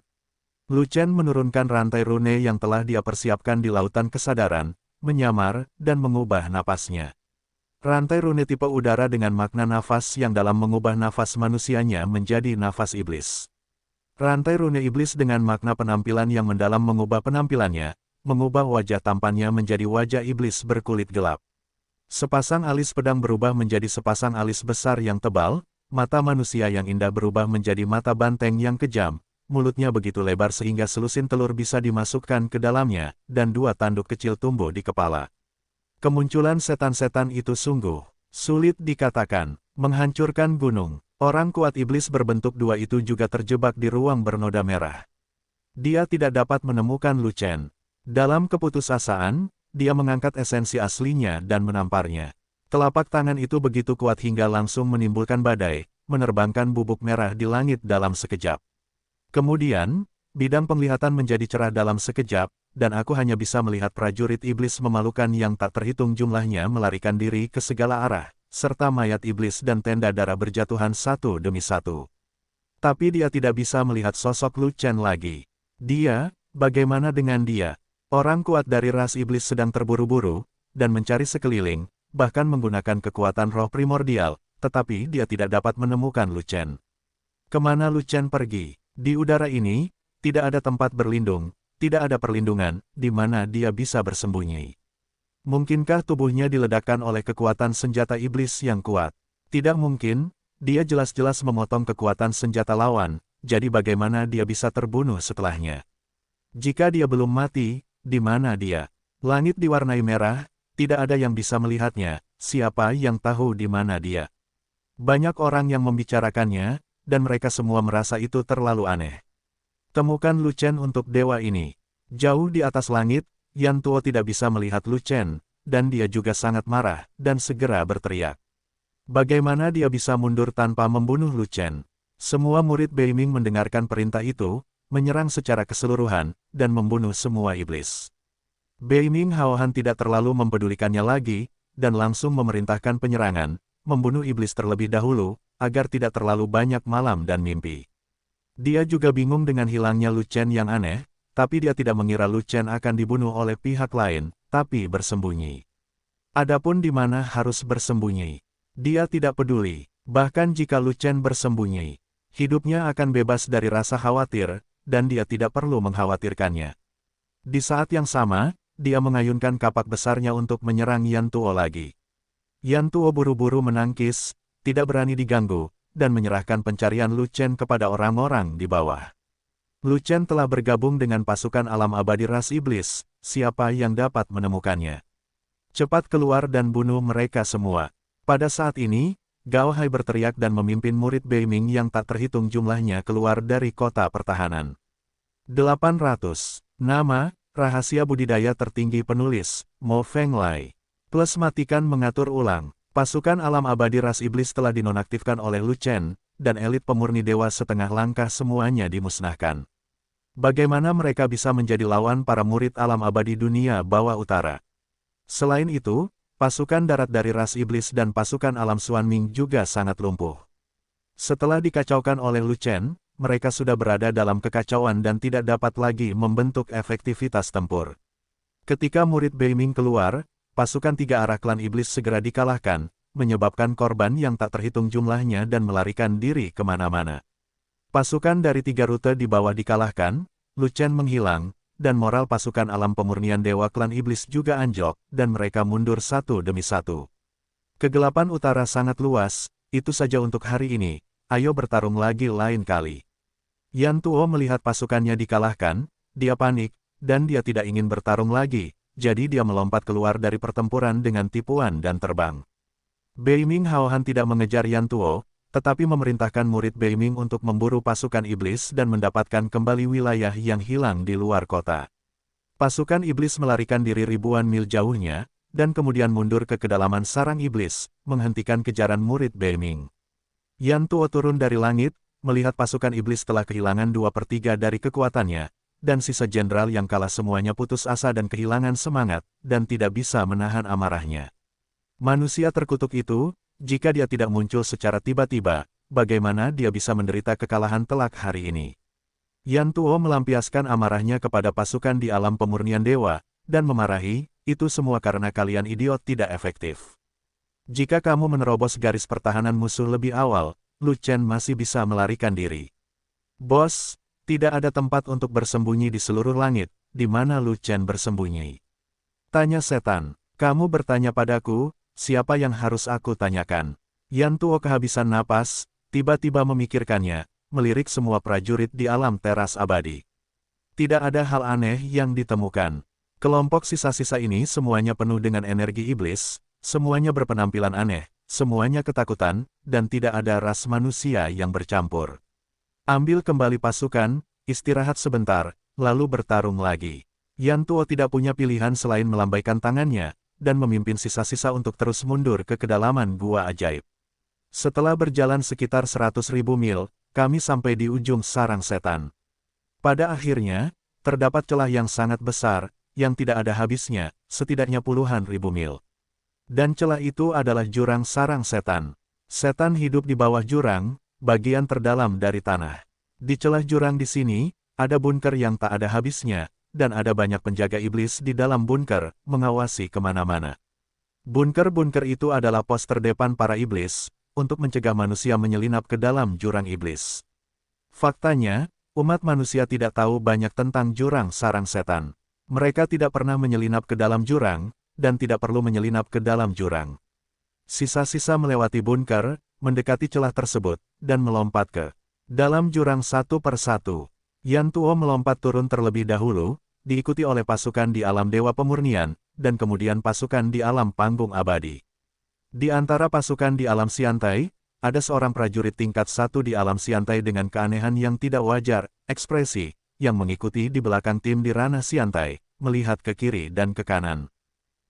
Lu Chen menurunkan rantai rune yang telah dia persiapkan di lautan kesadaran, menyamar, dan mengubah napasnya. Rantai rune tipe udara dengan makna nafas yang dalam mengubah nafas manusianya menjadi nafas iblis. Rantai rune iblis dengan makna penampilan yang mendalam mengubah penampilannya, mengubah wajah tampannya menjadi wajah iblis berkulit gelap. Sepasang alis pedang berubah menjadi sepasang alis besar yang tebal, mata manusia yang indah berubah menjadi mata banteng yang kejam, mulutnya begitu lebar sehingga selusin telur bisa dimasukkan ke dalamnya, dan dua tanduk kecil tumbuh di kepala. Kemunculan setan-setan itu sungguh sulit dikatakan, menghancurkan gunung. Orang kuat iblis berbentuk dua itu juga terjebak di ruang bernoda merah. Dia tidak dapat menemukan Lu Chen. Dalam keputusasaan, dia mengangkat esensi aslinya dan menamparnya. Telapak tangan itu begitu kuat hingga langsung menimbulkan badai, menerbangkan bubuk merah di langit dalam sekejap. Kemudian, bidang penglihatan menjadi cerah dalam sekejap, dan aku hanya bisa melihat prajurit iblis memalukan yang tak terhitung jumlahnya melarikan diri ke segala arah, serta mayat iblis dan tenda darah berjatuhan satu demi satu. Tapi dia tidak bisa melihat sosok Lu Chen lagi. Bagaimana dengan dia? Orang kuat dari ras iblis sedang terburu-buru, dan mencari sekeliling, bahkan menggunakan kekuatan roh primordial, tetapi dia tidak dapat menemukan Lu Chen. Kemana Lu Chen pergi? Di udara ini, tidak ada tempat berlindung, tidak ada perlindungan, di mana dia bisa bersembunyi. Mungkinkah tubuhnya diledakkan oleh kekuatan senjata iblis yang kuat? Tidak mungkin, dia jelas-jelas memotong kekuatan senjata lawan, jadi bagaimana dia bisa terbunuh setelahnya? Jika dia belum mati, di mana dia? Langit diwarnai merah, tidak ada yang bisa melihatnya, siapa yang tahu di mana dia? Banyak orang yang membicarakannya, dan mereka semua merasa itu terlalu aneh. Temukan Lu Chen untuk dewa ini. Jauh di atas langit, Yan Tuo tidak bisa melihat Lu Chen, dan dia juga sangat marah, dan segera berteriak. Bagaimana dia bisa mundur tanpa membunuh Lu Chen? Semua murid Beiming mendengarkan perintah itu, menyerang secara keseluruhan, dan membunuh semua iblis. Beiming Haohan tidak terlalu mempedulikannya lagi, dan langsung memerintahkan penyerangan, membunuh iblis terlebih dahulu, agar tidak terlalu banyak malam dan mimpi. Dia juga bingung dengan hilangnya Lu Chen yang aneh, tapi dia tidak mengira Lu Chen akan dibunuh oleh pihak lain, tapi bersembunyi. Adapun di mana harus bersembunyi, dia tidak peduli, bahkan jika Lu Chen bersembunyi, hidupnya akan bebas dari rasa khawatir, dan dia tidak perlu mengkhawatirkannya. Di saat yang sama, dia mengayunkan kapak besarnya untuk menyerang Yan Tuo lagi. Yan Tuo buru-buru menangkis, tidak berani diganggu, dan menyerahkan pencarian Lu Chen kepada orang-orang di bawah. Lu Chen telah bergabung dengan pasukan alam abadi ras iblis, siapa yang dapat menemukannya? Cepat keluar dan bunuh mereka semua. Pada saat ini, Gao Hai berteriak dan memimpin murid Beiming yang tak terhitung jumlahnya keluar dari kota pertahanan. 800. Nama, rahasia budidaya tertinggi penulis, Mo Fenglai. Plus matikan mengatur ulang. Pasukan alam abadi ras iblis telah dinonaktifkan oleh Lu Chen, dan elit pemurni dewa setengah langkah semuanya dimusnahkan. Bagaimana mereka bisa menjadi lawan para murid alam abadi dunia bawah utara? Selain itu, pasukan darat dari ras iblis dan pasukan alam Xuanming juga sangat lumpuh. Setelah dikacaukan oleh Lu Chen, mereka sudah berada dalam kekacauan dan tidak dapat lagi membentuk efektivitas tempur. Ketika murid Beiming keluar, pasukan tiga arah klan iblis segera dikalahkan, menyebabkan korban yang tak terhitung jumlahnya dan melarikan diri kemana-mana. Pasukan dari tiga rute di bawah dikalahkan, Lu Chen menghilang, dan moral pasukan alam pemurnian dewa klan iblis juga anjlok, dan mereka mundur satu demi satu. Kegelapan utara sangat luas, itu saja untuk hari ini, ayo bertarung lagi lain kali. Yan Tuo melihat pasukannya dikalahkan, dia panik, dan dia tidak ingin bertarung lagi, jadi dia melompat keluar dari pertempuran dengan tipuan dan terbang. Beiming Haohan tidak mengejar Yan Tuo, tetapi memerintahkan murid Beiming untuk memburu pasukan iblis dan mendapatkan kembali wilayah yang hilang di luar kota. Pasukan iblis melarikan diri ribuan mil jauhnya, dan kemudian mundur ke kedalaman sarang iblis, menghentikan kejaran murid Beiming. Yan Tuo turun dari langit, melihat pasukan iblis telah kehilangan 2/3 dari kekuatannya, dan sisa jenderal yang kalah semuanya putus asa dan kehilangan semangat, dan tidak bisa menahan amarahnya. Manusia terkutuk itu, jika dia tidak muncul secara tiba-tiba, bagaimana dia bisa menderita kekalahan telak hari ini? Yan Tuo melampiaskan amarahnya kepada pasukan di alam pemurnian dewa, dan memarahi, itu semua karena kalian idiot tidak efektif. Jika kamu menerobos garis pertahanan musuh lebih awal, Lu Chen masih bisa melarikan diri. Bos, tidak ada tempat untuk bersembunyi di seluruh langit, di mana Lu Chen bersembunyi. Tanya setan, kamu bertanya padaku, siapa yang harus aku tanyakan? Yan Tuo kehabisan napas, tiba-tiba memikirkannya, melirik semua prajurit di alam teras abadi. Tidak ada hal aneh yang ditemukan. Kelompok sisa-sisa ini semuanya penuh dengan energi iblis, semuanya berpenampilan aneh, semuanya ketakutan, dan tidak ada ras manusia yang bercampur. Ambil kembali pasukan, istirahat sebentar, lalu bertarung lagi. Yan Tuo tidak punya pilihan selain melambaikan tangannya, dan memimpin sisa-sisa untuk terus mundur ke kedalaman gua ajaib. Setelah berjalan sekitar 100.000 mil, kami sampai di ujung sarang setan. Pada akhirnya, terdapat celah yang sangat besar, yang tidak ada habisnya, setidaknya puluhan ribu mil. Dan celah itu adalah jurang sarang setan. Setan hidup di bawah jurang, bagian terdalam dari tanah. Di celah jurang di sini, ada bunker yang tak ada habisnya, dan ada banyak penjaga iblis di dalam bunker, mengawasi kemana-mana. Bunker-bunker itu adalah pos terdepan para iblis, untuk mencegah manusia menyelinap ke dalam jurang iblis. Faktanya, umat manusia tidak tahu banyak tentang jurang sarang setan. Mereka tidak pernah menyelinap ke dalam jurang, dan tidak perlu menyelinap ke dalam jurang. Sisa-sisa melewati bunker, mendekati celah tersebut, dan melompat ke dalam jurang satu persatu. Yan Tuo melompat turun terlebih dahulu, diikuti oleh pasukan di alam dewa pemurnian, dan kemudian pasukan di alam panggung abadi. Di antara pasukan di alam Xiantai, ada seorang prajurit tingkat 1 di alam Xiantai dengan keanehan yang tidak wajar, ekspresi, yang mengikuti di belakang tim di ranah Xiantai, melihat ke kiri dan ke kanan.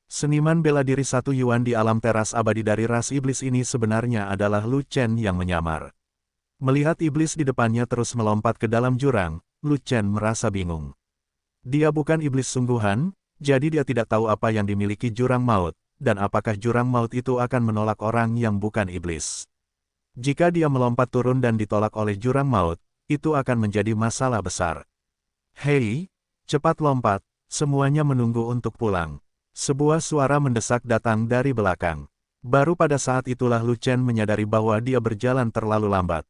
Seniman bela diri 1 Yuan di alam teras abadi dari ras iblis ini sebenarnya adalah Lu Chen yang menyamar. Melihat iblis di depannya terus melompat ke dalam jurang, Lu Chen merasa bingung. Dia bukan iblis sungguhan, jadi dia tidak tahu apa yang dimiliki jurang maut, dan apakah jurang maut itu akan menolak orang yang bukan iblis. Jika dia melompat turun dan ditolak oleh jurang maut, itu akan menjadi masalah besar. Hei, cepat lompat, semuanya menunggu untuk pulang. Sebuah suara mendesak datang dari belakang. Baru pada saat itulah Lu Chen menyadari bahwa dia berjalan terlalu lambat.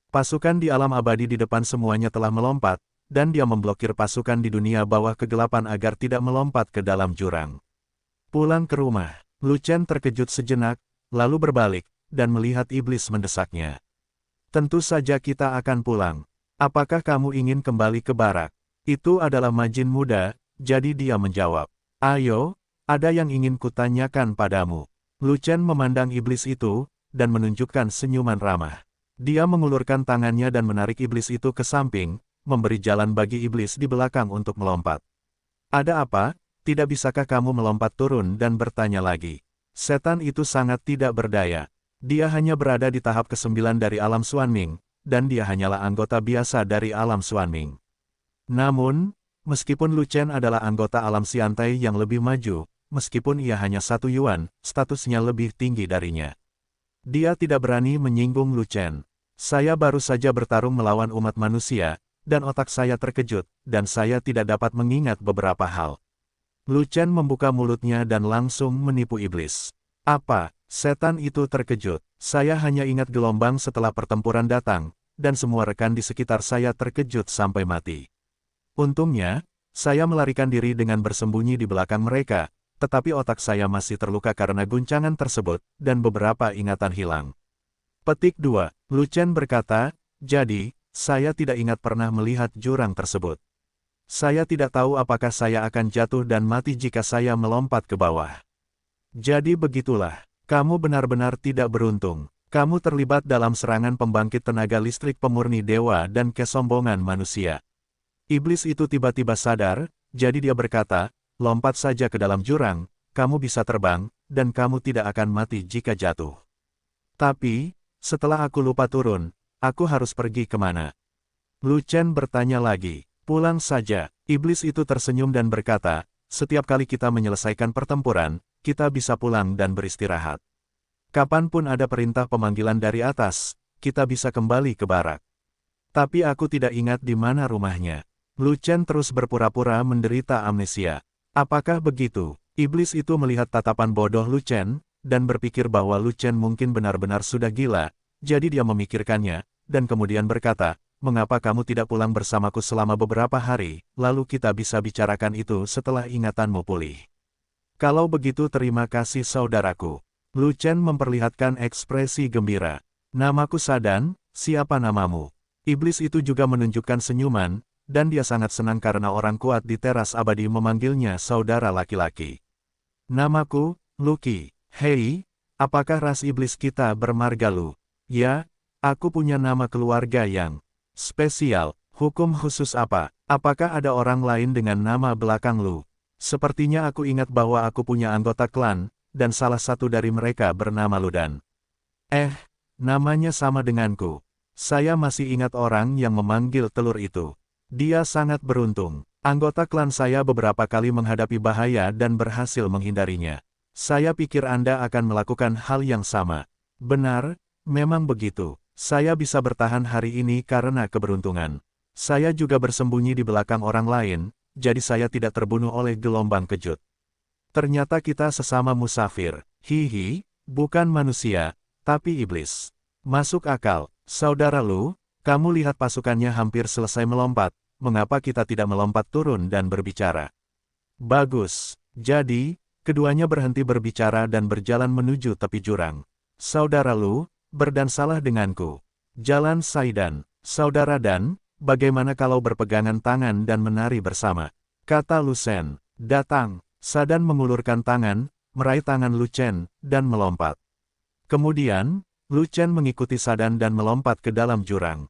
Pasukan di alam abadi di depan semuanya telah melompat, dan dia memblokir pasukan di dunia bawah kegelapan agar tidak melompat ke dalam jurang. Pulang ke rumah. Lu Chen terkejut sejenak, lalu berbalik, dan melihat iblis mendesaknya. Tentu saja kita akan pulang. Apakah kamu ingin kembali ke barak? Itu adalah Majin muda, jadi dia menjawab. Ayo, ada yang ingin kutanyakan padamu. Lu Chen memandang iblis itu, dan menunjukkan senyuman ramah. Dia mengulurkan tangannya dan menarik iblis itu ke samping, memberi jalan bagi iblis di belakang untuk melompat. Ada apa? Tidak bisakah kamu melompat turun dan bertanya lagi? Setan itu sangat tidak berdaya. Dia hanya berada di tahap ke-9 dari alam Xuanming, dan dia hanyalah anggota biasa dari alam Xuanming. Namun, meskipun Lu Chen adalah anggota alam Xiantai yang lebih maju, meskipun ia hanya 1 yuan, statusnya lebih tinggi darinya. Dia tidak berani menyinggung Lu Chen. Saya baru saja bertarung melawan umat manusia, dan otak saya terkejut, dan saya tidak dapat mengingat beberapa hal. Lu Chen membuka mulutnya dan langsung menipu iblis. Apa? Setan itu terkejut. Saya hanya ingat gelombang setelah pertempuran datang, dan semua rekan di sekitar saya terkejut sampai mati. Untungnya, saya melarikan diri dengan bersembunyi di belakang mereka, tetapi otak saya masih terluka karena guncangan tersebut, dan beberapa ingatan hilang. Petik 2. Lu Chen berkata, jadi, saya tidak ingat pernah melihat jurang tersebut. Saya tidak tahu apakah saya akan jatuh dan mati jika saya melompat ke bawah. Jadi begitulah, kamu benar-benar tidak beruntung. Kamu terlibat dalam serangan pembangkit tenaga listrik pemurni dewa dan kesombongan manusia. Iblis itu tiba-tiba sadar, jadi dia berkata, lompat saja ke dalam jurang, kamu bisa terbang, dan kamu tidak akan mati jika jatuh. Tapi, setelah aku lupa turun, aku harus pergi kemana? Lu Chen bertanya lagi. Pulang saja. Iblis itu tersenyum dan berkata, setiap kali kita menyelesaikan pertempuran, kita bisa pulang dan beristirahat. Kapanpun ada perintah pemanggilan dari atas, kita bisa kembali ke barak. Tapi aku tidak ingat di mana rumahnya. Lu Chen terus berpura-pura menderita amnesia. Apakah begitu? Iblis itu melihat tatapan bodoh Lu Chen, dan berpikir bahwa Lu Chen mungkin benar-benar sudah gila, jadi dia memikirkannya, dan kemudian berkata, mengapa kamu tidak pulang bersamaku selama beberapa hari, lalu kita bisa bicarakan itu setelah ingatanmu pulih. Kalau begitu terima kasih saudaraku. Lu Chen memperlihatkan ekspresi gembira. Namaku Sadan, siapa namamu? Iblis itu juga menunjukkan senyuman, dan dia sangat senang karena orang kuat di teras abadi memanggilnya saudara laki-laki. Namaku, Lucky. Hei, apakah ras iblis kita bermarga Lu? Ya, aku punya nama keluarga yang spesial. Hukum khusus apa? Apakah ada orang lain dengan nama belakang Lu? Sepertinya aku ingat bahwa aku punya anggota klan, dan salah satu dari mereka bernama Ludan. Namanya sama denganku. Saya masih ingat orang yang memanggil telur itu. Dia sangat beruntung. Anggota klan saya beberapa kali menghadapi bahaya dan berhasil menghindarinya. Saya pikir Anda akan melakukan hal yang sama. Benar, memang begitu. Saya bisa bertahan hari ini karena keberuntungan. Saya juga bersembunyi di belakang orang lain, jadi saya tidak terbunuh oleh gelombang kejut. Ternyata kita sesama musafir. Hihi, bukan manusia, tapi iblis. Masuk akal. Saudara Lu, kamu lihat pasukannya hampir selesai melompat, mengapa kita tidak melompat turun dan berbicara? Bagus. Jadi, keduanya berhenti berbicara dan berjalan menuju tepi jurang. Saudara Lu, berdansalah denganku. Jalan Saidan. Saudara Dan, bagaimana kalau berpegangan tangan dan menari bersama? Kata Lu Chen. Datang. Sadan mengulurkan tangan, meraih tangan Lu Chen, dan melompat. Kemudian, Lu Chen mengikuti Sadan dan melompat ke dalam jurang.